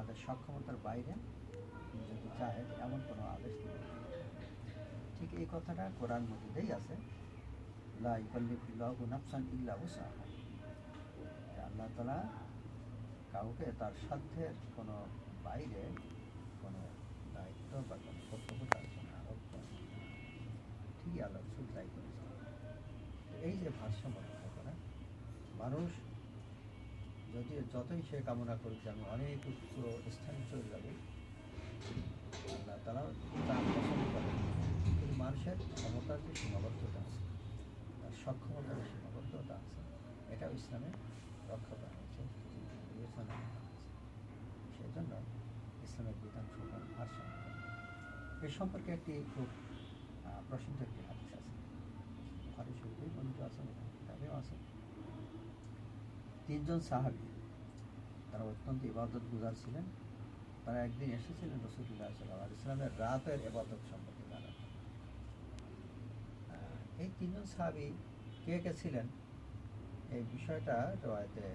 তাদের সক্ষমতার বাইরে যদি যায় এমন কোনো আদেশ নেই। ঠিক এই কথাটা কোরআন মজিদেই আছে, লা ইউকাল্লিফুল্লাহু নাফসান ইল্লা উসআহা। আল্লাহ তাআলা কাউকে তার সাধ্যের কোনো বাইরে কোনো দায়িত্ব বা কোনো কর্তব্য তার জন্য আরোপ করেন। ঠিকই আল্লাহ রাসূল তাই করেছেন। এই যে ভারসাম্য রক্ষা করা, মানুষ যতই সে কামনা করুক যে আমি অনেক উচ্চ স্থানে চলে যাব, আল্লাহ তাআলা তা পছন্দ করেন। কিন্তু মানুষের ক্ষমতার যে সীমাবদ্ধতা আছে, তার সক্ষমতার যে সীমাবদ্ধতা আছে, এটাও ইসলামে রক্ষা করা হয়েছে, বিবেচনা করা হয়েছে। সেই জন্য ইসলামের বিধান সমূহ ভারসাম্য করা। এ সম্পর্কে একটি খুব প্রসিদ্ধ একটি হাদিস আছে, বুখারী শরীফেই বর্ণিত আছে, কিতাবেও আছে। তিনজন সাহাবী, তারা অত্যন্ত ইবাদত গুজার ছিলেন। তারা একদিন এসেছিলেন রাসূলুল্লাহ সাল্লাল্লাহু আলাইহি ওয়াসাল্লামের রাতের ইবাদত সম্পর্কে জানার জন্য। এই তিনজন সাহাবী কে কে ছিলেন, এই বিষয়টা রওয়ায়েতে